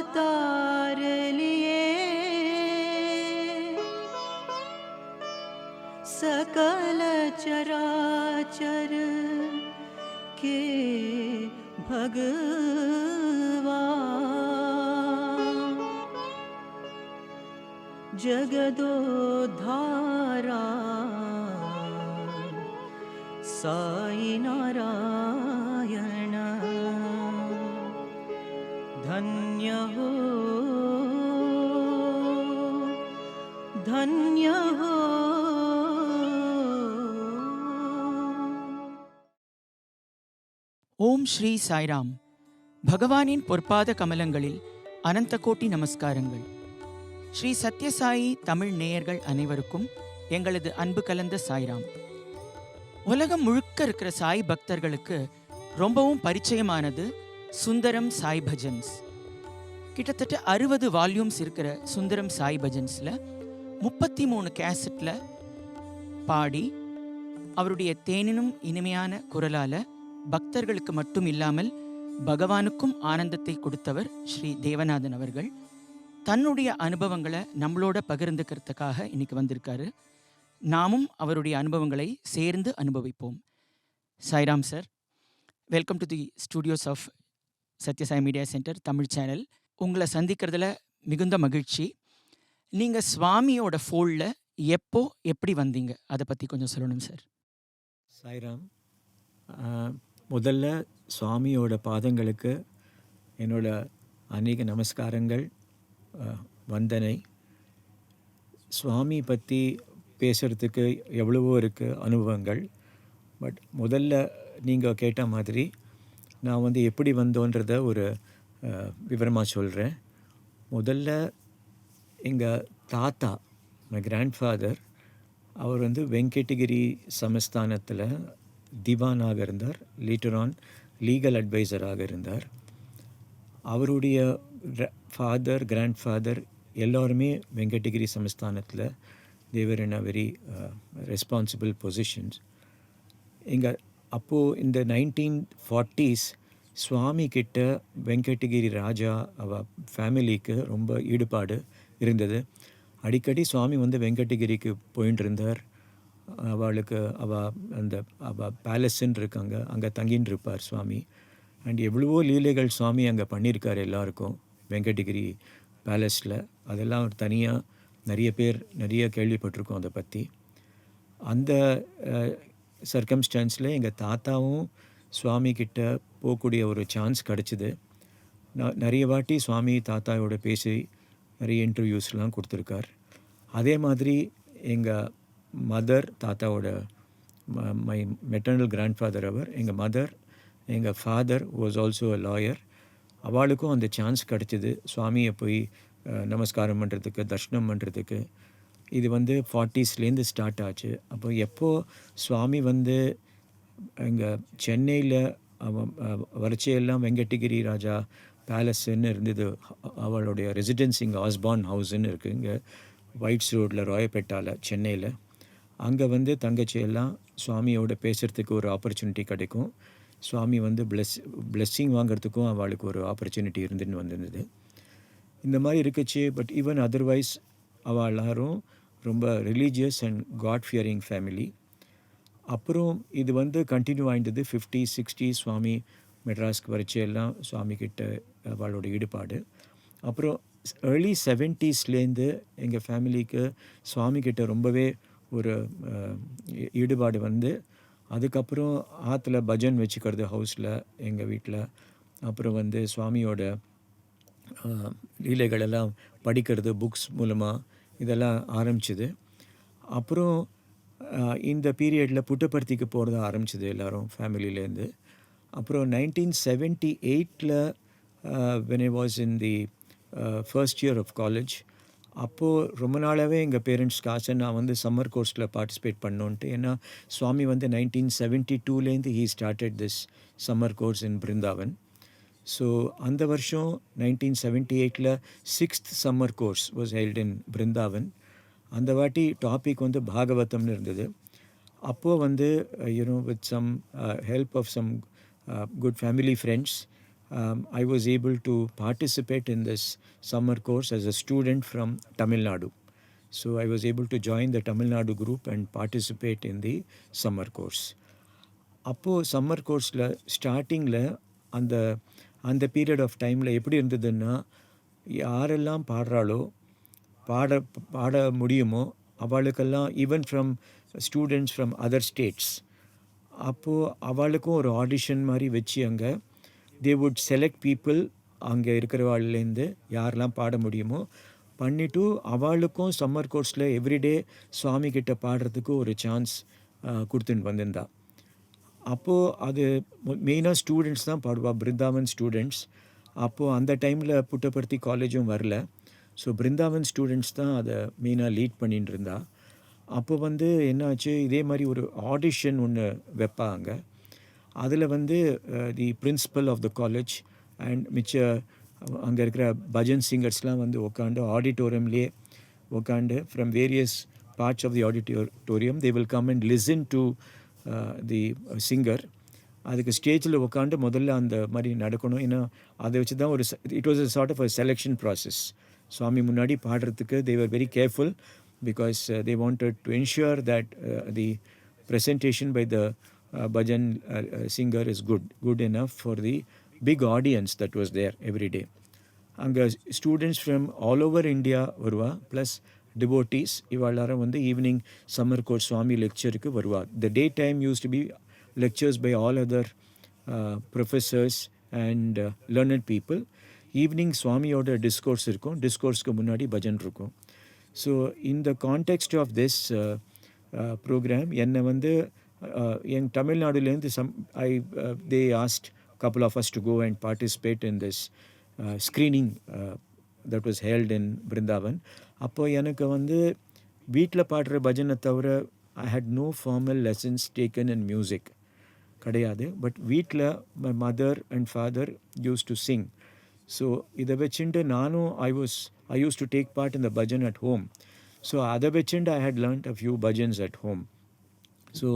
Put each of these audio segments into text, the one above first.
अवतार लिए सकल चराचर के भगवान जगदोद्धारा साई नारायण धन्य हो धन्य हो. ஓம் ஸ்ரீ சாய்ராம். பகவானின் பொற்பாத கமலங்களில் அனந்த கோட்டி நமஸ்காரங்கள். ஸ்ரீ சத்யசாயி தமிழ் நேயர்கள் அனைவருக்கும் எங்களது அன்பு கலந்த சாய்ராம். உலகம் முழுக்க இருக்கிற சாய் பக்தர்களுக்கு ரொம்பவும் பரிச்சயமானது சுந்தரம் சாய் பஜன்ஸ். கிட்டத்தட்ட 60 வால்யூம்ஸ் இருக்கிற சுந்தரம் சாய் பஜன்ஸில் 33 கேசட்டில் பாடி அவருடைய தேனினும் இனிமையான குரலால் பக்தர்களுக்கு மட்டும் இல்லாமல் பகவானுக்கும் ஆனந்தத்தை கொடுத்தவர் ஸ்ரீ தேவநாதன் அவர்கள் தன்னுடைய அனுபவங்களை நம்மளோட பகிர்ந்துக்கிறதுக்காக இன்னைக்கு வந்திருக்காரு. நாமும் அவருடைய அனுபவங்களை சேர்ந்து அனுபவிப்போம். Sairam sir, welcome to the studios of Sathya Sai media centre Tamil channel. உங்களை சந்திக்கிறதுல மிகுந்த மகிழ்ச்சி. நீங்கள் சுவாமியோட ஃபோல்டில் எப்போ எப்படி வந்தீங்க, அதை பற்றி கொஞ்சம் சொல்லணும் சார். சாய்ராம், முதல்ல சுவாமியோட பாதங்களுக்கு என்னோட அநேக நமஸ்காரங்கள், வந்தனை. சுவாமி பற்றி பேசுகிறதுக்கு எவ்வளவோ இருக்குது அனுபவங்கள். பட் முதல்ல நீங்கள் கேட்ட மாதிரி நான் எப்படி வந்தோன்றத ஒரு விவரமாக சொல்கிறேன். முதல்ல எங்கள் தாத்தா, மை கிராண்ட்ஃபாதர், அவர் வெங்கடகிரி சமஸ்தானத்தில் திவானாக இருந்தார். லேட்டர் ஆன் லீகல் அட்வைசராக இருந்தார். அவருடைய ஃபாதர், கிராண்ட்ஃபாதர் எல்லோருமே வெங்கடகிரி சமஸ்தானத்தில் தேவர் இன் அ வெரி ரெஸ்பான்சிபிள் பொசிஷன்ஸ். அப்போது இந்த 1940s சுவாமி கிட்ட வெங்கடகிரி ராஜா அவ ஃபேமிலிக்கு ரொம்ப ஈடுபாடு இருந்தது. அடிக்கடி சுவாமி வெங்கடகிரிக்கு போயின்னு இருந்தார். அவளுக்கு அவள் பேலஸ்ன்னு இருக்காங்க, அங்கே தங்கின்னு இருப்பார் சுவாமி. அண்ட் எவ்வளவோ லீலைகள் சுவாமி அங்கே பண்ணியிருக்கார் எல்லாருக்கும் வெங்கடகிரி பேலஸில். அதெல்லாம் தனியாக நிறைய கேள்விப்பட்டிருக்கோம் அதை பற்றி. அந்த சர்க்கம்ஸ்டான்ஸில் எங்கள் தாத்தாவும் சுவாமி கிட்ட போகக்கூடிய ஒரு சான்ஸ் கிடச்சிது. நிறைய வாட்டி சுவாமி தாத்தாவோட பேசி நிறைய இன்டர்வியூஸ்லாம் கொடுத்துருக்கார். அதே மாதிரி எங்கள் மதர், தாத்தாவோட மை மெட்டர்னல் கிராண்ட்ஃபாதர் அவர், எங்கள் மதர், எங்கள் father was also a lawyer. அவளுக்கும் அந்த சான்ஸ் கிடச்சிது சுவாமியை போய் நமஸ்காரம் பண்ணுறதுக்கு, தர்ஷனம் பண்ணுறதுக்கு. இது 40ஸ்லேருந்து ஸ்டார்ட் ஆச்சு. அப்போ எப்போது சுவாமி இங்கே சென்னையில் வரிச்சையெல்லாம் வெங்கடகிரி ராஜா பேலஸ்ன்னு இருந்தது. அவளுடைய ரெசிடென்ஸ் இங்கே ஆஸ்பான் ஹவுஸ்ன்னு இருக்குது, இங்கே ஒயிட்ஸ் ரோட்டில், ராயப்பேட்டாவில், சென்னையில். அங்கே தங்கச்சியெல்லாம் சுவாமியோட பேசுகிறதுக்கு ஒரு ஆப்பர்ச்சுனிட்டி கிடைக்கும். சுவாமி பிளெஸ்ஸிங் வாங்கிறதுக்கும் அவளுக்கு ஒரு ஆப்பர்ச்சுனிட்டி இருந்துன்னு வந்திருந்தது. இந்த மாதிரி இருக்குச்சு. பட் ஈவன் அதர்வைஸ் அவள் எல்லாரும் ரொம்ப religious and god fearing family. அப்புறம் இது கண்டினியூ ஆகிட்டது 50s 60s. சுவாமி மெட்ராஸ்க்கு வரைச்செல்லாம் சுவாமி கிட்ட அவளோட ஈடுபாடு. அப்புறம் ஏர்லி 70ஸ்லேருந்து எங்கள் ஃபேமிலிக்கு சுவாமி கிட்ட ரொம்பவே ஒரு ஈடுபாடு அதுக்கப்புறம் ஆற்றுல பஜன் வச்சுக்கிறது ஹவுஸில், எங்கள் வீட்டில். அப்புறம் சுவாமியோட லீலைகளெல்லாம் படிக்கிறது புக்ஸ் மூலமாக, இதெல்லாம் ஆரம்பிச்சிது. அப்புறம் இந்த பீரியடில் புட்டபர்த்திக்கு போகிறது ஆரம்பிச்சிது எல்லோரும் ஃபேமிலியிலேருந்து. அப்புறம் 1978 when I was in the first year of college, அப்போது ரொம்ப நாளாகவே எங்கள் பேரண்ட்ஸ்க்கு ஆசை நான் சம்மர் கோர்ஸில் பார்ட்டிசிபேட் பண்ணோன்ட்டு. ஏன்னா சுவாமி 1972லேருந்து he started this summer course in Brindavan. So அந்த வருஷம் 1978 6th summer course was held in Brindavan. அந்த வாட்டி டாபிக் பாகவதம்னு இருந்தது. அப்போது with some help of some good family friends I was able to participate in this summer course as a student from Tamil Nadu. So I was able to join the Tamil Nadu group and participate in the summer course. அப்போது summer கோர்ஸில் ஸ்டார்டிங்கில் அந்த அந்த period of டைமில் எப்படி இருந்ததுன்னா, யாரெல்லாம் பாடுறாளோ பாட முடியுமோ அவளுக்கெல்லாம், even from students from other states, அப்போது அவளுக்கும் ஒரு ஆடிஷன் மாதிரி வச்சு அங்கே தே வுட் செலக்ட் பீப்புள், அங்கே இருக்கிறவாள்லேருந்து யாரெல்லாம் பாட முடியுமோ பண்ணிவிட்டு அவளுக்கும் சம்மர் கோர்ஸில் எவ்ரிடே சுவாமி கிட்ட பாடுறதுக்கு ஒரு சான்ஸ் கொடுத்துட்டு வந்திருந்தா. அப்போது அது மெயினாக ஸ்டூடெண்ட்ஸ் தான் பாடுவா, பிருந்தாவன் ஸ்டூடெண்ட்ஸ். அப்போது அந்த டைமில் புட்டபர்த்தி காலேஜும் வரல. ஸோ பிருந்தாவன் ஸ்டூடெண்ட்ஸ் தான் அதை மெயினாக லீட் பண்ணிட்டு இருந்தா. அப்போ வந்து என்னாச்சு, இதே மாதிரி ஒரு ஆடிஷன் ஒன்று வைப்பாங்க. அதில் வந்து the principal of the college and மிச்ச அங்கே இருக்கிற பஜன் சிங்கர்ஸ்லாம் வந்து உட்காந்து ஆடிட்டோரியம்லேயே உட்காந்து from various parts of the auditorium they will come and listen to the singer. அதுக்கு ஸ்டேஜில் உட்காந்து முதல்ல அந்த மாதிரி நடக்கணும். ஏன்னா அதை வச்சு தான் ஒரு it was a sort of a selection process. Swami முன்னாடி பாடுறதுக்கு they were very careful because they wanted to ensure that the presentation by the bhajan singer is good enough for the big audience that was there every day. Anga students from all over India varva plus devotees ivallaram வந்து evening summer course சுவாமி லெக்சருக்கு வருவா. The day time used to be lectures by all other professors and learned people. Evening சுவாமியோட discourse இருக்கும், டிஸ்கோர்ஸ்க்கு முன்னாடி பஜன் இருக்கும். So இந்த context of this program என்னை வந்து என் தமிழ்நாடுலேருந்து they asked couple of us to go and participate in this screening that was held in Vrindavan. அப்போ எனக்கு வந்து வீட்டில் பாடுற பஜனை தவிர I had no formal lessons taken in music கிடையாது. பட் வீட்டில் my mother and father used to sing. So இதை வச்சுட்டு நானும் I used to take part in the bhajan at home. So அதை வச்சுட்டு I had learned a few bhajans at home. So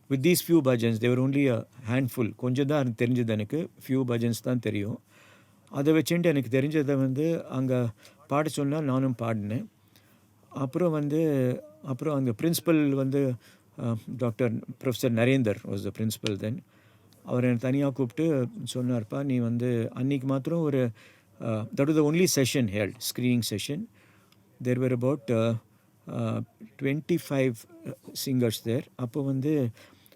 with these few bhajans, they were only a handful. கொஞ்சம் தான் தெரிஞ்சது எனக்கு, few bhajans தான் தெரியும். அதை வச்சுட்டு எனக்கு தெரிஞ்சதை வந்து அங்கே பாட சொன்னால் நானும் பாடினேன். அப்புறம் அந்த பிரின்சிபல் வந்து doctor professor Narender was the principal then. அவர் என்னை தனியாக கூப்பிட்டு சொன்னார்ப்பா, நீ வந்து அன்றைக்கி மாத்திரம் ஒரு that was the only session held, screening session. There were about 25 singers there. அப்போ வந்து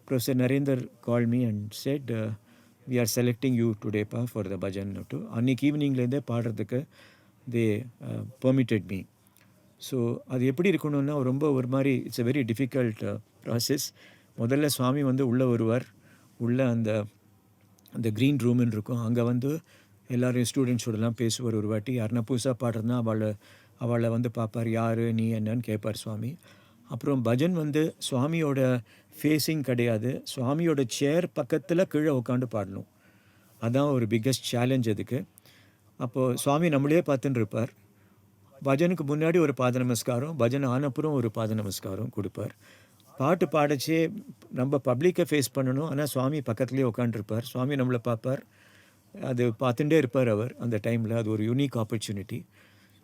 Professor Narendra called me and said, we are selecting you today pa for the bhajan. அன்றைக்கி ஈவினிங்லேருந்தே பாடுறதுக்கு they permitted me. ஸோ அது எப்படி இருக்கணும்னா ரொம்ப ஒரு மாதிரி it's a very difficult process. முதல்ல சுவாமி வந்து உள்ளே வருவார். உள்ளே அந்த க்ரீன் ரூம்னு இருக்கும், அங்கே வந்து எல்லோரும் ஸ்டூடெண்ட்ஸோடலாம் பேசுவார். ஒரு வாட்டி யாருன்னா புதுசாக பாடுறதுனா அவளை வந்து பார்ப்பார், யார் நீ என்னன்னு கேட்பார் சுவாமி. அப்புறம் பஜன் வந்து சுவாமியோட ஃபேஸிங் கிடையாது, சுவாமியோட சேர் பக்கத்தில் கீழே உட்காந்து பாடணும். அதுதான் ஒரு பிக்கஸ்ட் சேலஞ்ச் அதுக்கு. அப்போது சுவாமி நம்மளே பார்த்துன்னு இருப்பார். பஜனுக்கு முன்னாடி ஒரு பாத நமஸ்காரம், பஜன் ஆனப்புறம் ஒரு பாத நமஸ்காரம் கொடுப்பார். பாட்டு பாடச்சே நம்ம பப்ளிக்கை ஃபேஸ் பண்ணணும், ஆனால் சுவாமி பக்கத்துலேயே உட்காந்துருப்பார். சுவாமி நம்மளை பார்ப்பார், அது பார்த்துட்டே இருப்பார் அவர் அந்த டைமில். அது ஒரு யூனிக் ஆப்பர்ச்சுனிட்டி.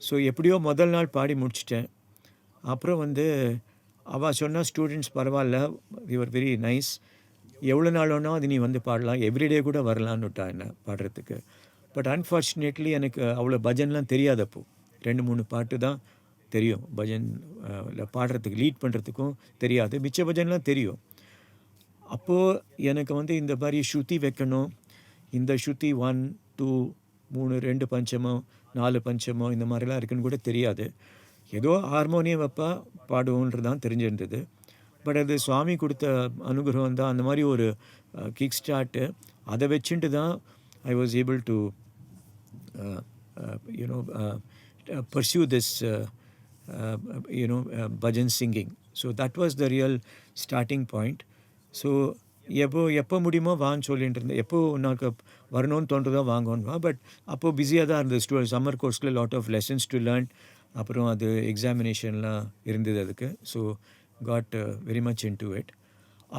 ஸோ எப்படியோ முதல் நாள் பாடி முடிச்சிட்டேன். அப்புறம் வந்து அவள் சொன்னால் ஸ்டூடெண்ட்ஸ் பரவாயில்ல, யுவர் வெரி நைஸ், எவ்வளோ நாள் வேணால் அது நீ வந்து பாடலாம், எவ்ரிடே கூட வரலான்னு விட்டா என்ன பாடுறதுக்கு. பட் அன்ஃபார்ச்சுனேட்லி எனக்கு அவ்வளோ பஜன்லாம் தெரியாதப்போ 2-3 பாட்டு தான் தெரியும். பஜன் பாடுறதுக்கு லீட் பண்ணுறதுக்கும் தெரியாது, மிச்ச பஜன்லாம் தெரியும். அப்போது எனக்கு வந்து இந்த மாதிரி ஸ்ருதி வைக்கணும், இந்த ஸ்ருதி 1 2 3 2 பஞ்சமோ 4 பஞ்சமோ இந்த மாதிரிலாம் இருக்குன்னு கூட தெரியாது. ஏதோ ஹார்மோனியம் வைப்பா பாடுவோன்றதான் தெரிஞ்சிருந்தது. பட் அது சுவாமி கொடுத்த அனுகிரகம் தான். அந்த மாதிரி ஒரு கிக் ஸ்டார்ட்டு அதை வச்சுட்டு தான் I was able to pursue this bhajan singing. So that was the real starting point. So எப்போ முடியுமோ வான்னு சொல்லிட்டு இருந்தேன். எப்போ உனக்கு வரணும்னு தோன்றதோ வாங்கணுவா. பட் அப்போது பிஸியாக தான் இருந்தது. சம்மர் கோர்ஸில் lot of lessons to learn. அப்புறம் அது எக்ஸாமினேஷன்லாம் இருந்தது அதுக்கு. So got very much into it.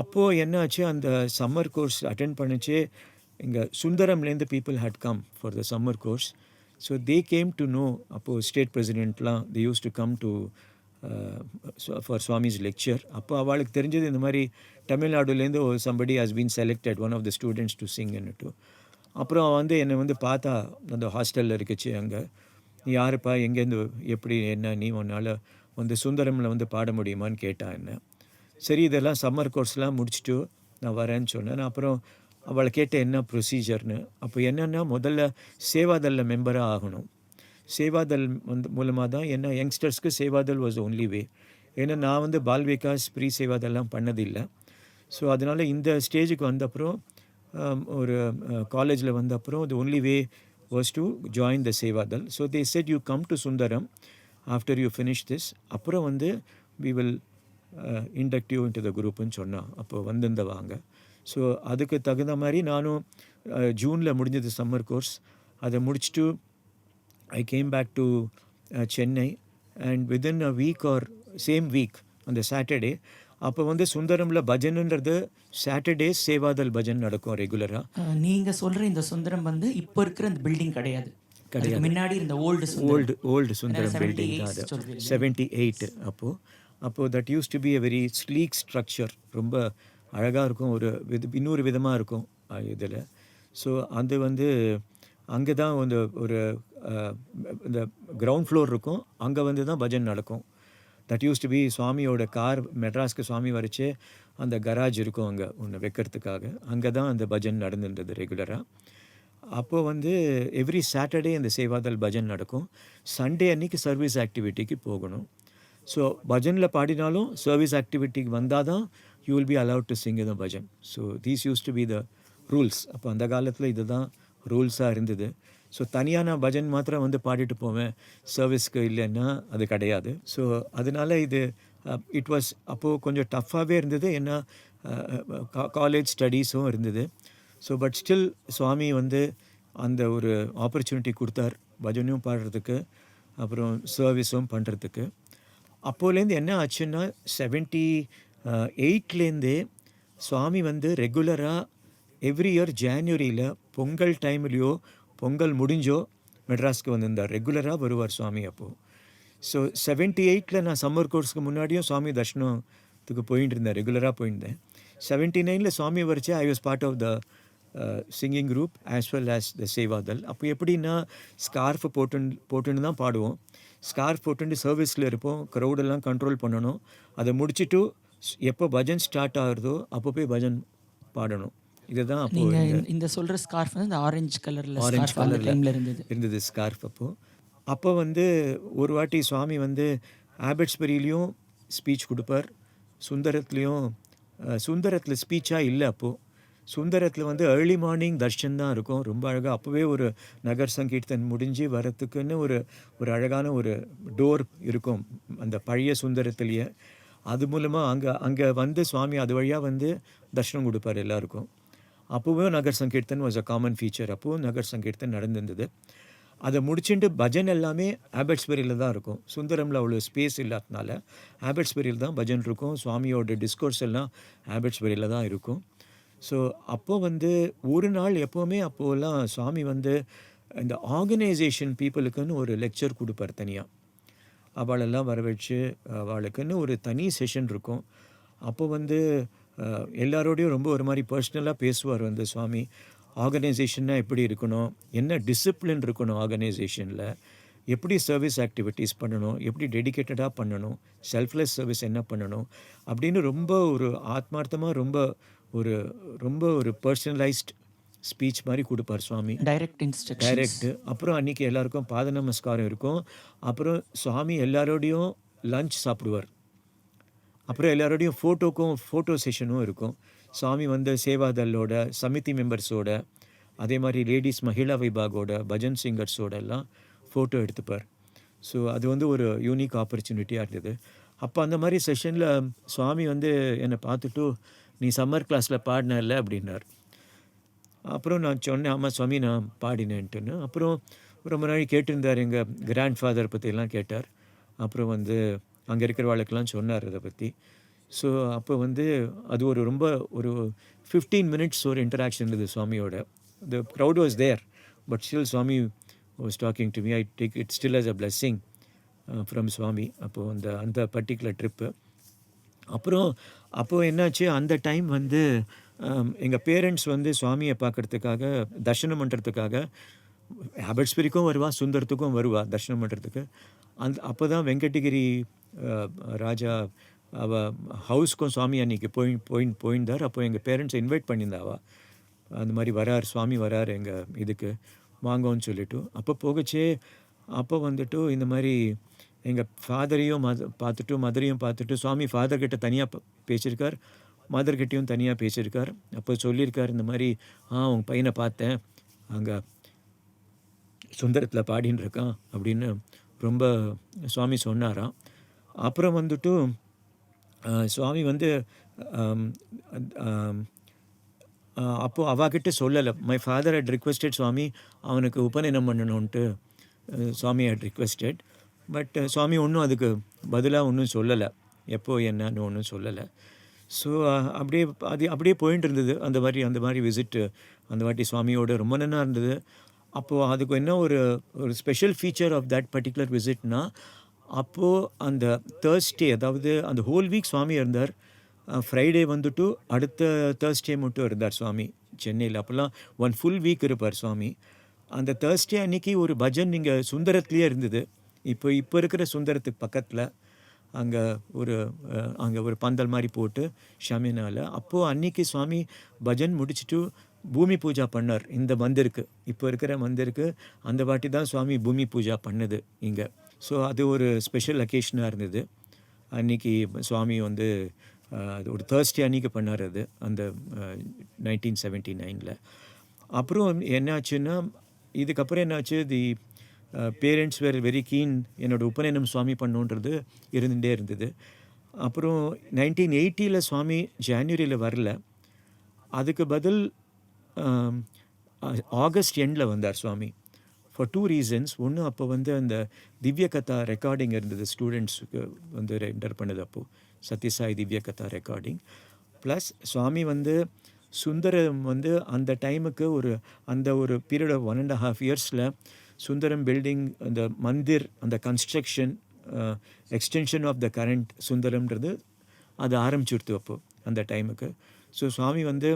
அப்போது என்ன ஆச்சு, அந்த சம்மர் கோர்ஸ் அட்டென்ட் பண்ணிச்சே இங்கே சுந்தரம்லேருந்து people had come for the summer course. So they came to know, அப்போது ஸ்டேட் பிரசிடெண்ட்லாம் they use to come to for Swami's lecture. அப்போ அவளுக்கு தெரிஞ்சது இந்த மாதிரி தமிழ்நாடுலேருந்து somebody has been selected one of the students to சிங்னுட்டு. அப்புறம் வந்து என்னை வந்து பார்த்தா அந்த ஹாஸ்டலில் இருக்குச்சு. அங்கே நீ யாருப்பா, எங்கேருந்து, எப்படி, என்ன, நீ உன்னால் வந்து சுந்தரமில் வந்து பாட முடியுமான்னு கேட்டா என்ன. சரி, இதெல்லாம் சம்மர் கோர்ஸ்லாம் முடிச்சுட்டு நான் வரேன்னு சொன்னேன். நான் அப்புறம் அவளை கேட்டேன் என்ன ப்ரொசீஜர்னு. அப்போ என்னென்னா, முதல்ல சேவாதலில் மெம்பராக ஆகணும். சேவாதல் வந்து மூலமாக தான் என்ன யங்ஸ்டர்ஸ்க்கு சேவாதல் வாஸ் ஒன்லி வே. ஏன்னா நான் வந்து பால் விகாஸ் ப்ரீ சேவாதல்லாம் பண்ணதில்லை. ஸோ அதனால் இந்த ஸ்டேஜுக்கு வந்த அப்புறம் ஒரு காலேஜில் வந்த அப்புறம் the only way was to join the Sevadal. So they said you come to Sundaram after you finish this. அப்புறம் வந்து we will induct you into the குரூப்புன்னு சொன்னான். அப்போ வந்திருந்த வாங்க. ஸோ அதுக்கு தகுந்த மாதிரி நானும் ஜூனில் முடிஞ்சது சம்மர் கோர்ஸ். அதை முடிச்சுட்டு I came back to Chennai, and within a week or same week on the Saturday, அப்போ வந்து சுந்தரமில் பஜனுன்றது சாட்டர்டே சேவாதல் பஜன் நடக்கும் ரெகுலராக. நீங்கள் சொல்கிற இந்த சுந்தரம் வந்து இப்போ இருக்கிற அந்த பில்டிங் கிடையாது, முன்னாடி இருந்த ஓல்டு சுந்தரம் பில்டிங் தான் அது. 78 அப்போது that use to B a very sleek structure. ரொம்ப அழகாக இருக்கும், ஒரு இன்னொரு விதமாக இருக்கும் இதில். ஸோ அது வந்து அங்கே தான் வந்து ஒரு இந்த கிரவுண்ட் ஃப்ளோர் இருக்கும், அங்கே வந்து தான் பஜன் நடக்கும். தட் யூஸ் டு பி சுவாமியோட கார் மெட்ராஸ்க்கு சுவாமி வரைச்சு அந்த கராஜ் இருக்கும் அங்கே ஒன்று வைக்கிறதுக்காக. அங்கே தான் அந்த பஜன் நடந்துருந்தது ரெகுலராக. அப்போது வந்து எவ்ரி சாட்டர்டே அந்த சேவாதல் பஜன் நடக்கும். சண்டே அன்றைக்கி சர்வீஸ் ஆக்டிவிட்டிக்கு போகணும். ஸோ பஜனில் பாடினாலும் சர்வீஸ் ஆக்டிவிட்டிக்கு வந்தால் தான் you will be allowed to sing the bhajan. So these used to be the rules. அப்போ அந்த காலத்தில் இது தான் ரூல்ஸாக இருந்தது. ஸோ தனியாக நான் பஜன் மாத்திரம் வந்து பாடிட்டு போவேன், சர்வீஸ்க்கு இல்லைன்னா அது கிடையாது. ஸோ அதனால் இது இட் வாஸ் அப்போது கொஞ்சம் டஃப்பாகவே இருந்தது. ஏன்னா காலேஜ் ஸ்டடீஸும் இருந்தது. ஸோ பட் ஸ்டில் சுவாமி வந்து அந்த ஒரு ஆப்பர்ச்சுனிட்டி கொடுத்தார் பஜனையும் பாடுறதுக்கு, அப்புறம் சர்வீஸும் பண்ணுறதுக்கு. அப்போலேருந்து என்ன ஆச்சுன்னா 78லேருந்தே சுவாமி வந்து ரெகுலராக எவ்ரி இயர் ஜான்வரியில் பொங்கல் டைம்லேயோ பொங்கல் முடிஞ்சோ மெட்ராஸ்க்கு வந்திருந்தார். ரெகுலராக வருவார் சுவாமி அப்போது. ஸோ 78ல் நான் சம்மர் கோர்ஸ்க்கு முன்னாடியும் சுவாமி தர்ஷனத்துக்கு போயிட்டு இருந்தேன், ரெகுலராக போயிருந்தேன். 79ல் சுவாமி வரைச்சு I was part of the singing group as well as the Sevadal. அப்போ எப்படின்னா ஸ்கார்ஃப் போட்டுன்னு தான் பாடுவோம். ஸ்கார்ஃப் போட்டுட்டு சர்வீஸில் இருப்போம், க்ரௌடெல்லாம் கண்ட்ரோல் பண்ணணும். அதை முடிச்சுட்டு எப்போ பஜன் ஸ்டார்ட் ஆகுறதோ அப்போ போய் பஜன் பாடணும். இதுதான் அப்போ இந்த சொல்கிற ஸ்கார்ஃப் வந்து இந்த ஆரஞ்சு கலரில் இருந்தது ஸ்கார்ஃப். அப்போ வந்து ஒரு வாட்டி சுவாமி வந்து ஆபட்ஸ்பரியிலையும் ஸ்பீச் கொடுப்பார், சுந்தரத்தில் ஸ்பீச்சாக இல்லை. அப்போது சுந்தரத்தில் வந்து ஏர்லி மார்னிங் தர்ஷன் தான் இருக்கும், ரொம்ப அழகாக. அப்போவே ஒரு நகர் சங்கீர்த்தன் முடிஞ்சு வரத்துக்குன்னு ஒரு அழகான ஒரு டோர் இருக்கும் அந்த பழைய சுந்தரத்துலேயே. அது மூலமாக அங்கே வந்து சுவாமி அது வழியாக வந்து தர்ஷனம் கொடுப்பார் எல்லாருக்கும். அப்போவும் நகர் Sankirtan was a common feature. அப்போவும் நகர் சங்கீர்த்தன் நடந்திருந்தது. அதை முடிச்சுட்டு பஜன் எல்லாமே ஆபட்ஸ்பரியில் தான் இருக்கும். சுந்தரமில் அவ்வளோ ஸ்பேஸ் இல்லாதனால ஆபட்ஸ்பரியில் தான் பஜன் இருக்கும். சுவாமியோட டிஸ்கோர்ஸ் எல்லாம் ஆபட்ஸ்பரியில் தான் இருக்கும். ஸோ அப்போது வந்து ஒரு நாள் எப்போவுமே அப்போலாம் சுவாமி வந்து இந்த ஆர்கனைசேஷன் பீப்புளுக்குன்னு ஒரு லெக்சர் கொடுப்பார் தனியாக. அவளெல்லாம் வர வச்சு அவளுக்குன்னு ஒரு தனி செஷன் இருக்கும். அப்போ வந்து எல்லாரோடையும் ரொம்ப ஒரு மாதிரி பர்சனலாக பேசுவார் வந்து சுவாமி. ஆர்கனைசேஷன்னா எப்படி இருக்கணும், என்ன டிசிப்ளின் இருக்கணும் ஆர்கனைசேஷனில், எப்படி சர்வீஸ் ஆக்டிவிட்டீஸ் பண்ணணும், எப்படி டெடிக்கேட்டடாக பண்ணணும், செல்ஃப்லெஸ் சர்வீஸ் என்ன பண்ணணும் அப்படின்னு ரொம்ப ஒரு ஆத்மார்த்தமாக ரொம்ப ஒரு பர்சனலைஸ்ட் ஸ்பீச் மாதிரி கொடுப்பார் சுவாமி. டைரக்ட். அப்புறம் அன்றைக்கி எல்லாருக்கும் பாத நமஸ்காரம் இருக்கும். அப்புறம் சுவாமி எல்லாரோடையும் லஞ்ச் சாப்பிடுவார். அப்புறம் எல்லாரோடையும் ஃபோட்டோ செஷனும் இருக்கும். சுவாமி வந்து சேவாதலோட சமிதி மெம்பர்ஸோட, அதே மாதிரி லேடிஸ் மகிழா விபாகோட, பஜன் சிங்கர்ஸோட எல்லாம் ஃபோட்டோ எடுத்துப்பார். ஸோ அது வந்து ஒரு யூனிக் ஆப்பர்ச்சுனிட்டியாக இருந்தது. அப்போ அந்த மாதிரி செஷனில் சுவாமி வந்து என்னை பார்த்துட்டு, நீ சம்மர் கிளாஸில் பாடினல்ல அப்படின்னார். அப்புறம் நான் சொன்னேன், ஆமாம் சுவாமி நான் பாடினேன்ட்டுன்னு. அப்புறம் ரொம்ப நாள் கேட்டிருந்தார், எங்கள் கிராண்ட் ஃபாதர் பற்றிலாம் கேட்டார். அப்புறம் வந்து அங்கே இருக்கிறவாளுக்கெல்லாம் சொன்னார் அதை பற்றி. ஸோ அப்போ வந்து அது ரொம்ப ஒரு 15 minutes ஒரு இன்டராக்ஷன் இருந்தது சுவாமியோட. the crowd was there, but still Swami was talking to me. I take it still as a blessing from Swami. அப்போது அந்த பர்டிகுலர் ட்ரிப்பு. அப்புறம் அப்போது என்னாச்சு, அந்த டைம் வந்து எங்கள் பேரண்ட்ஸ் வந்து சுவாமியை பார்க்குறதுக்காக தர்ஷனம் பண்ணுறதுக்காக ஹாபர்ட்ஸ்பரிக்கும் வருவா, சுந்தரத்துக்கும் வருவா தர்ஷனம் பண்ணுறதுக்கு. அப்போ தான் வெங்கடகிரி ராஜா ஹவுஸ்க்கும் சுவாமி அன்றைக்கி போயிருந்தார். அப்போ எங்கள் பேரண்ட்ஸ் இன்வைட் பண்ணியிருந்தாவா, அந்த மாதிரி வரார் சுவாமி வரார் எங்கள் இதுக்கு வாங்கன்னு சொல்லிட்டு. அப்போ போகச்சே அப்போ வந்துட்டு இந்த மாதிரி எங்கள் ஃபாதரையும் மதரையும் பார்த்துட்டு சுவாமி ஃபாதர்கிட்ட தனியாக பேசியிருக்கார், மதர்கிட்டையும் தனியாக பேசியிருக்கார். அப்போ சொல்லியிருக்கார் இந்த மாதிரி, உங்கள் பையனை பார்த்தேன் அங்கே சுந்தரத்தில் பாடின்னு இருக்கான் அப்படின்னு ரொம்ப சுவாமி சொன்னாராம். அப்புறம் வந்துட்டு சுவாமி வந்து அப்போது அவாகிட்ட சொல்லலை. மை ஃபாதர் ஹட் ரிக்வெஸ்டட் சுவாமி அவனுக்கு உபநயனம் பண்ணணுன்ட்டு சுவாமி ஹட் ரிக்வெஸ்டட். பட் சுவாமி ஒன்றும் அதுக்கு பதிலாக ஒன்றும் சொல்லலை, எப்போ என்னன்னு ஒன்றும் சொல்லலை. ஸோ அப்படியே போயிட்டு இருந்தது அந்த மாதிரி விசிட்டு அந்த வாட்டி சுவாமியோட ரொம்ப நல்லா இருந்தது. அப்போது அதுக்கு என்ன ஒரு special feature of that particular விசிட்னா, அப்போது அந்த தேர்ஸ்டே, அதாவது அந்த ஹோல் வீக் சுவாமி இருந்தார். ஃப்ரைடே வந்துட்டு அடுத்த தேர்ஸ்டே மட்டும் இருந்தார் சுவாமி சென்னையில். அப்போல்லாம் 1 ஃபுல் வீக் இருப்பார் சுவாமி. அந்த தேர்ஸ்டே அன்றைக்கி ஒரு பஜன் இங்கே சுந்தரத்துலேயே இருந்தது. இப்போ இருக்கிற சுந்தரத்துக்கு பக்கத்தில் அங்கே ஒரு பந்தல் மாதிரி போட்டு ஷமினால். அப்போது அன்றைக்கி சுவாமி பஜன் முடிச்சுட்டு பூமி பூஜா பண்ணார் இந்த மந்திருக்கு, இப்போ இருக்கிற மந்திருக்கு. அந்த வாட்டி தான் சுவாமி பூமி பூஜா பண்ணது இங்கே. ஸோ அது ஒரு ஸ்பெஷல் அக்கேஷனாக இருந்தது அன்றைக்கி. சுவாமி வந்து அது ஒரு தேர்ஸ்டே அன்றைக்கி பண்ணார் அது, அந்த 1979. அப்புறம் என்னாச்சுன்னா, இதுக்கப்புறம் என்னாச்சு, the parents were very keen என்னோடய உபநயனம் சுவாமி பண்ணுன்றது இருந்துகிட்டே இருந்தது. அப்புறம் 1980 சுவாமி ஜான்வரியில் வரல, அதுக்கு பதில் ஆகஸ்ட் எண்டில் வந்தார் சுவாமி. For 2 reasons. ஒன்று, அப்போ வந்து அந்த திவ்ய கதா ரெக்கார்டிங் இருந்தது, ஸ்டூடெண்ட்ஸுக்கு வந்து ரெண்டர் பண்ணது அப்போது சத்யசாய் திவ்ய கதா ரெக்கார்டிங். ப்ளஸ் சுவாமி வந்து சுந்தரம் வந்து அந்த டைமுக்கு அந்த ஒரு பீரியட் ஆஃப் 1.5 இயர்ஸில் சுந்தரம் பில்டிங், அந்த மந்திர், அந்த construction, extension of the current சுந்தரம்ன்றது அது ஆரம்பிச்சுடுத்து அப்போது அந்த டைமுக்கு. ஸோ சுவாமி வந்து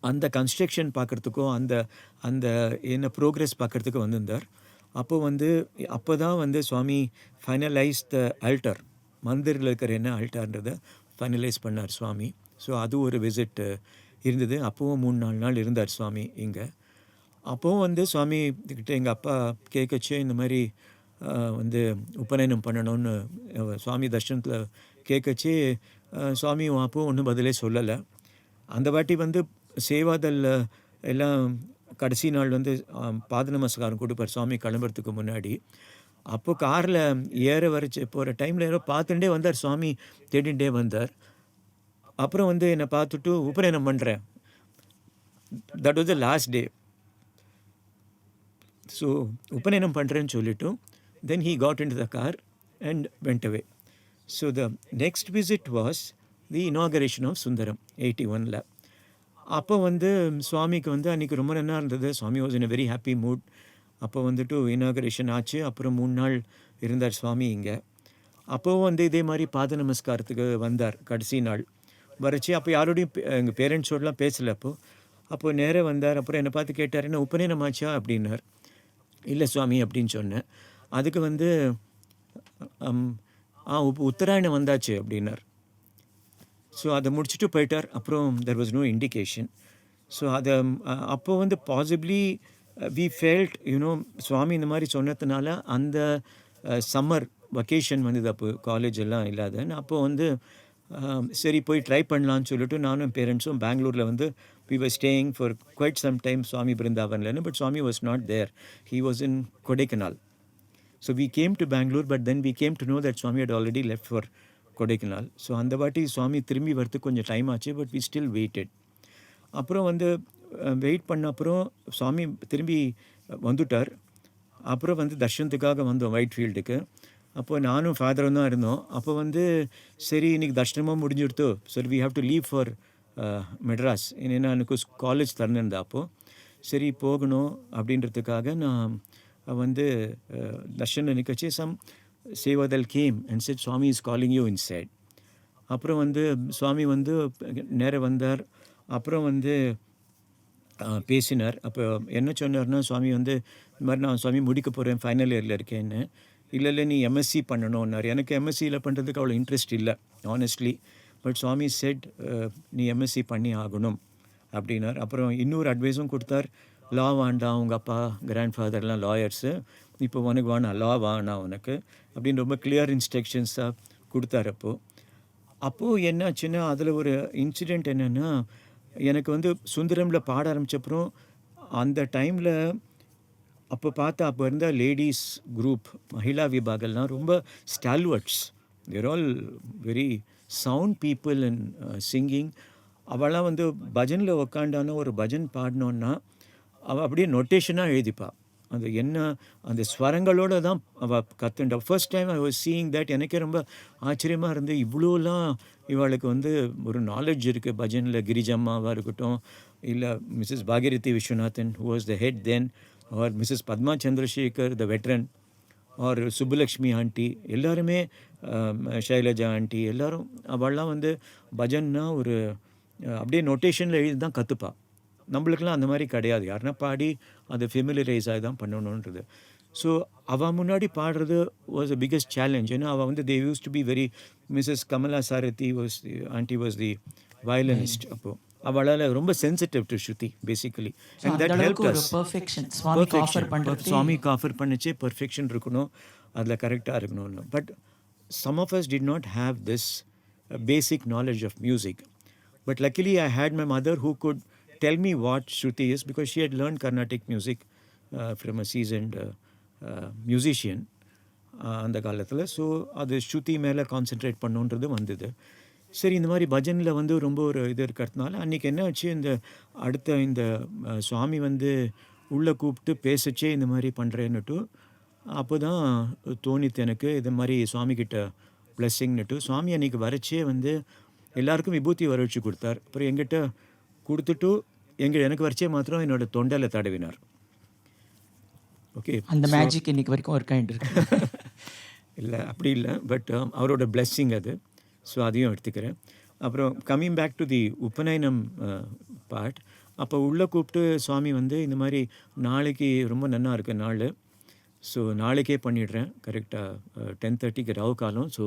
அந்த கன்ஸ்ட்ரக்ஷன் பார்க்குறதுக்கும் அந்த என்ன ப்ரோக்ரஸ் பார்க்குறதுக்கும் வந்திருந்தார். அப்போ தான் வந்து சுவாமி ஃபைனலைஸ் த ஆல்டர், மந்திரில் இருக்கிற என்ன ஆல்டர்ன்றதை ஃபைனலைஸ் பண்ணார் சுவாமி. ஸோ அது ஒரு விசிட் இருந்தது. அப்போவும் 3-4 நாள் இருந்தார் சுவாமி இங்கே. அப்போவும் வந்து சுவாமி கிட்ட எங்கள் அப்பா கேட்கச்சே இந்த மாதிரி வந்து உபநயனம் பண்ணணும்னு சுவாமி தர்ஷனத்தில் கேட்கச்சே சுவாமி அப்போவும் ஒன்றும் பதிலே சொல்லலை. அந்த வாட்டி வந்து சேவாதல் எல்லாம் கடைசி நாள் வந்து பாத நமஸ்காரம் கொடுப்பார் சுவாமி கிளம்புறதுக்கு முன்னாடி. அப்போது காரில் போகிற டைமில் யாரோ பார்த்துட்டே வந்தார் சுவாமி, தேடிகிட்டே வந்தார். அப்புறம் வந்து என்னை பார்த்துட்டு உபநயனம் பண்ணுறேன், that was the last day. So உபநயனம் பண்ணுறேன்னு சொல்லிவிட்டு then he got into the car and went away. So the next visit was the inauguration of Sundaram 81. அப்போ வந்து சுவாமிக்கு வந்து அன்றைக்கி ரொம்ப நல்லா இருந்தது. Swami was in a very happy mood. அப்போ வந்துட்டு இனாகரேஷன் ஆச்சு. அப்புறம் 3 நாள் இருந்தார் சுவாமி இங்கே. அப்போவும் வந்து இதே மாதிரி பாத நமஸ்காரத்துக்கு வந்தார் கடைசி நாள் வரைச்சி. அப்போ யாரோடையும் எங்கள் பேரண்ட்ஸோடலாம் பேசலை. அப்போது நேராக வந்தார். அப்புறம் என்னை பார்த்து கேட்டார், என்ன உபநயனம் ஆச்சா அப்படின்னார். இல்லை சுவாமி அப்படின்னு சொன்னேன். அதுக்கு வந்து உத்தராயணம் வந்தாச்சு அப்படின்னார். ஸோ அதை முடிச்சுட்டு போயிட்டார். அப்புறம் there was no indication. So அதை அப்போ வந்து பாசிபிளி வி ஃபெல்ட் சுவாமி இந்த மாதிரி சொன்னதுனால அந்த சம்மர் வெக்கேஷன் வந்தது. அப்போ காலேஜ் எல்லாம் இல்லாதன்னு அப்போ வந்து சரி போய் ட்ரை பண்ணலான்னு சொல்லிட்டு நானும் பேரண்ட்ஸும் பெங்களூரில் வந்து we were staying for quite some time Swami Brindavanla, but Swami was not there. He was in Kodaikanal. So we came to Bangalore, but then we came to know that Swami had already left for Kodaikanal. So அந்த வாட்டி சுவாமி திரும்பி வரத்துக்கு கொஞ்சம் time ஆச்சு, but we still waited. அப்புறம் வந்து wait பண்ண அப்புறம் சுவாமி திரும்பி வந்துட்டார். அப்புறம் வந்து தர்ஷனத்துக்காக வந்தோம் ஒயிட் ஃபீல்டுக்கு. அப்போ நானும் ஃபாதரும் தான் இருந்தோம். அப்போ வந்து சரி இன்றைக்கி தர்ஷனமாக முடிஞ்சுடுத்தோ, சரி we have to leave for Madras. ஏன்னா எனக்கு காலேஜ் திறந்துருந்தா அப்போது. சரி போகணும் அப்படின்றதுக்காக நான் வந்து தர்ஷனில் நிற்கச்சு some Sevadal came and said Swami is calling you inside. அப்புறம் வந்து சுவாமி வந்து நேராக வந்தார். அப்புறம் வந்து பேசினார். அப்போ என்ன சொன்னார்னா, சுவாமி வந்து இந்த மாதிரி நான் சுவாமி முடிக்க போகிறேன், ஃபைனல் இயரில் இருக்கேன்னு. இல்லை நீ எம்எஸ்சி பண்ணணும்னார். எனக்கு எம்எஸ்சியில் பண்ணுறதுக்கு அவ்வளோ இன்ட்ரெஸ்ட் இல்லை ஆனஸ்ட்லி. பட் சுவாமி செட் நீ எம்எஸ்சி பண்ணி ஆகணும் அப்படின்னார். அப்புறம் இன்னொரு அட்வைஸும் கொடுத்தார். லா வேண்டாம், உங்கள் அப்பா கிராண்ட் ஃபாதர்லாம் லாயர்ஸு, இப்போ உனக்கு வேணாம், லா வேணாம் உனக்கு அப்படின்னு ரொம்ப கிளியர் இன்ஸ்ட்ரக்ஷன்ஸாக கொடுத்தார். அப்போது என்னாச்சுன்னா, அதில் ஒரு இன்சிடெண்ட் என்னென்னா, எனக்கு வந்து சுந்தரமில் பாட ஆரம்பித்தப்புறம் அந்த டைமில் அப்போ இருந்த லேடிஸ் குரூப் மகிழா விபாகெல்லாம் ரொம்ப stalwarts, they're all very sound people in singing. அவளாம் வந்து பஜனில் உக்காண்டான ஒரு பஜன் பாடினோன்னா அவள் அப்படியே நொட்டேஷனாக எழுதிப்பாள். அந்த என்ன அந்த ஸ்வரங்களோடு தான் அவள் கற்றுண்டா. First time I was seeing that. எனக்கே ரொம்ப ஆச்சரியமாக இருந்து, இவ்வளோலாம் இவளுக்கு வந்து ஒரு நாலேஜ் இருக்குது பஜனில். கிரிஜம்மாவாக இருக்கட்டும், இல்லை Mrs Bhagirathi Viswanathan who was the head then, or Mrs Padma Chandrasekhar the veteran, or Subbulakshmi aunty, எல்லாருமே ஷைலஜா ஆண்டி, எல்லோரும் அவள்லாம் வந்து பஜன்னா ஒரு அப்படியே நொட்டேஷனில் எழுதி தான் கற்றுப்பாள். நம்மளுக்கெல்லாம் அந்த மாதிரி கிடையாது. யாருன்னா பாடி அதை ஃபெமிலியரைஸ் ஆகி தான் பண்ணணுன்றது. ஸோ அவள் முன்னாடி பாடுறது வாஸ் அ பிக்கஸ்ட் சேலஞ்ச். ஏன்னா அவள் வந்து they use to be very Mrs Kamala Sarathi was aunty was the violinist. அப்போது அவளால் ரொம்ப sensitive to shruti basically. And that help us. சுவாமிக்கு ஆஃபர் பண்ணிச்சு பர்ஃபெக்ஷன் இருக்கணும், அதில் கரெக்டாக இருக்கணும்னு. But some of us did not have this basic knowledge of music. But luckily I had my mother who could tell me what Shruti is, because she had learned Carnatic music from a seasoned musician அந்த காலத்தில். So அது ஸ்ருதி மேலே concentrate பண்ணுன்றது வந்தது. சரி, இந்த மாதிரி பஜனில் வந்து ரொம்ப ஒரு இது இருக்கிறதுனால அன்றைக்கி என்ன ஆச்சு, இந்த சுவாமி வந்து உள்ளே கூப்பிட்டு பேசச்சே இந்த மாதிரி பண்ணுறேன்னுட்டு அப்போ தான் தோணித்து எனக்கு, இது மாதிரி சுவாமிக்கிட்ட பிளெஸ்ஸிங்னுட்டு. சுவாமி அன்றைக்கி வரைச்சே வந்து எல்லாருக்கும் விபூதி வர வச்சு கொடுத்தார். அப்புறம் எங்கிட்ட கொடுத்துட்டு எனக்கு வரைச்சே மாத்திரம் என்னோட தொண்டையில் தடவினார். ஓகே, அந்த மேஜிக் இன்னைக்கு வரைக்கும் ஒர்க் ஆகிட்டு இருக்கு. இல்லை அப்படி இல்லை, பட் அவரோட பிளெஸ்ஸிங் அது. ஸோ அதையும் எடுத்துக்கிறேன். அப்புறம் கம்மிங் பேக் டு தி உபநயனம் பார்ட், அப்போ உள்ளே கூப்பிட்டு சுவாமி வந்து இந்த மாதிரி நாளைக்கு ரொம்ப நன்னா இருக்குது நாள், ஸோ நாளைக்கே பண்ணிடுறேன் கரெக்டாக 10:30க்கு ராவு காலம், ஸோ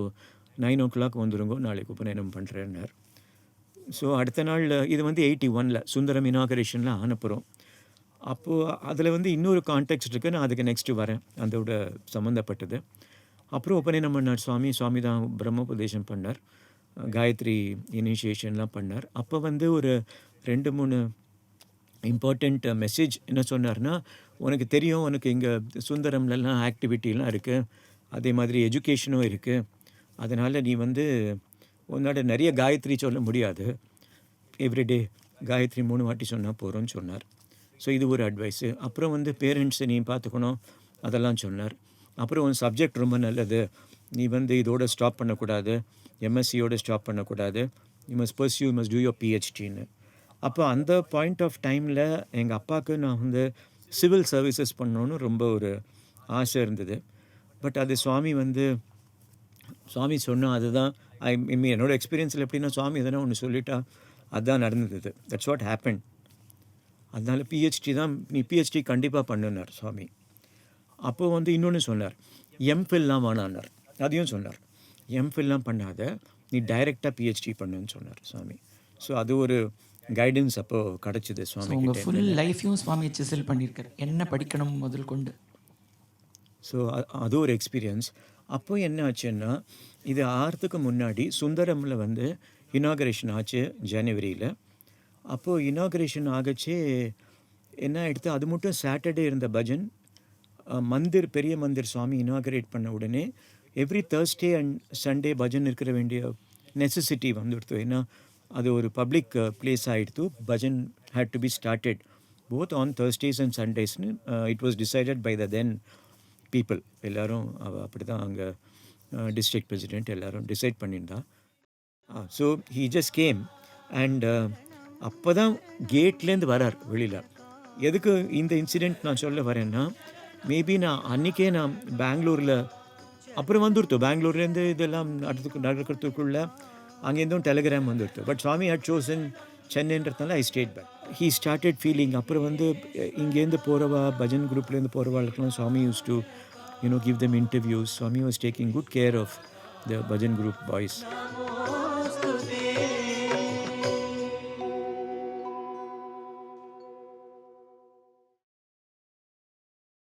9 o'clock வந்துருங்க, நாளைக்கு உபநயனம் பண்ணுறேன்னார். ஸோ அடுத்த நாள் இது வந்து 81 சுந்தரம் இனாகரேஷனில் ஆனப்புறம். அப்போது அதில் வந்து இன்னொரு கான்டெக்ஸ்ட் இருக்குது, நான் அதுக்கு நெக்ஸ்ட்டு வரேன், அதோட சம்மந்தப்பட்டது. அப்புறம் உபநயனம் பண்ணார் சுவாமி தான் பிரம்மோபதேசம் பண்ணார், காயத்ரி இனிஷியேஷன்லாம் பண்ணார். அப்போ வந்து ஒரு 2-3 இம்பார்ட்டண்ட் மெசேஜ் என்ன சொன்னார்னா, உனக்கு தெரியும், உனக்கு இங்கே சுந்தரம்லலாம் ஆக்டிவிட்டிலாம் இருக்குது, அதே மாதிரி எஜுகேஷனும் இருக்குது, அதனால் நீ வந்து உன்னோட நிறைய காயத்ரி சொல்ல முடியாது, எவ்ரிடே காயத்ரி 3 வாட்டி சொன்னால் போகிறோன்னு சொன்னார். ஸோ இது ஒரு அட்வைஸு. அப்புறம் வந்து பேரண்ட்ஸை நீ பார்த்துக்கணும், அதெல்லாம் சொன்னார். அப்புறம் உன் சப்ஜெக்ட் ரொம்ப நல்லது, நீ வந்து இதோட ஸ்டாப் பண்ணக்கூடாது, எம்எஸ்சியோடு ஸ்டாப் பண்ணக்கூடாது, யூ மஸ்ட் டூ யோர் பிஹெச்டின்னு. அப்போ அந்த பாயிண்ட் ஆஃப் டைமில் எங்கள் அப்பாவுக்கு நான் வந்து சிவில் சர்வீசஸ் பண்ணணுன்னு ரொம்ப ஒரு ஆசை இருந்தது. பட் அது சுவாமி சொன்னால் அதுதான் என்னோடய எக்ஸ்பீரியன்ஸில் எப்படின்னா, சுவாமி எதனா ஒன்று சொல்லிட்டா அதுதான் நடந்தது. That's what happen. அதனால் பிஹெச்டி தான், நீ பிஹெச்டி கண்டிப்பாக பண்ணுனார் சுவாமி. அப்போது வந்து இன்னொன்று சொன்னார், எம்ஃபில்லாம் வேணான்னார். அதையும் சொன்னார், எம்ஃபில்லாம் பண்ணாத, நீ டைரெக்டாக பிஹெச்டி பண்ணுன்னு சொன்னார் சுவாமி. ஸோ அது ஒரு கைடன்ஸ் அப்போது கிடச்சிது சுவாமி. உங்கள் ஃபுல் லைஃப்பையும் சுவாமி சிசில் பண்ணியிருக்கார், என்ன படிக்கணும் முதல் கொண்டு. ஸோ அது ஒரு எக்ஸ்பீரியன்ஸ். அப்போது என்ன ஆச்சுன்னா, இது ஆகிறதுக்கு முன்னாடி சுந்தரமில் வந்து இனாகரேஷன் ஆச்சு ஜனவரியில். அப்போது இனாகரேஷன் ஆகச்சே என்ன எடுத்து, அது மட்டும் சாட்டர்டே இருந்த பஜன் பெரிய மந்திர் சுவாமி இனாகரேட் பண்ண உடனே every Thursday and Sunday bhajan இருக்கிற வேண்டிய நெசசிட்டி வந்துடுத்து. ஏன்னா அது ஒரு பப்ளிக் பிளேஸ் ஆகிடுத்து. Bhajan had to be started both on Thursdays and சண்டேஸ்னு it was decided by the then people. எல்லோரும் அப்படி தான் அங்கே டிஸ்ட்ரிக்ட் பிரசிடெண்ட் எல்லோரும் டிசைட் பண்ணியிருந்தா. So he just came and அப்போ தான் கேட்லேருந்து வரார் வெளியில். எதுக்கு இந்த இன்சிடெண்ட் நான் சொல்ல வரேன்னா, மேபி நான் அன்றைக்கே நான் பெங்களூரில் அப்புறம் வந்துடுத்து, பெங்களூர்லேருந்து இதெல்லாம் நடக்கிறதுக்குள்ள அங்கேருந்தும் டெலிகிராம் வந்துடுத்து. பட் சுவாமி ஹட் சோசன் சென்னைன்றதுனால I stayed back. He started feeling. அப்புறம் வந்து இங்கேருந்து போகிறவா, பஜன் குரூப்லேருந்து போகிறவாளுக்கெல்லாம் Swami use to give them interviews. Swami was taking good care of the bhajan group boys. Namostute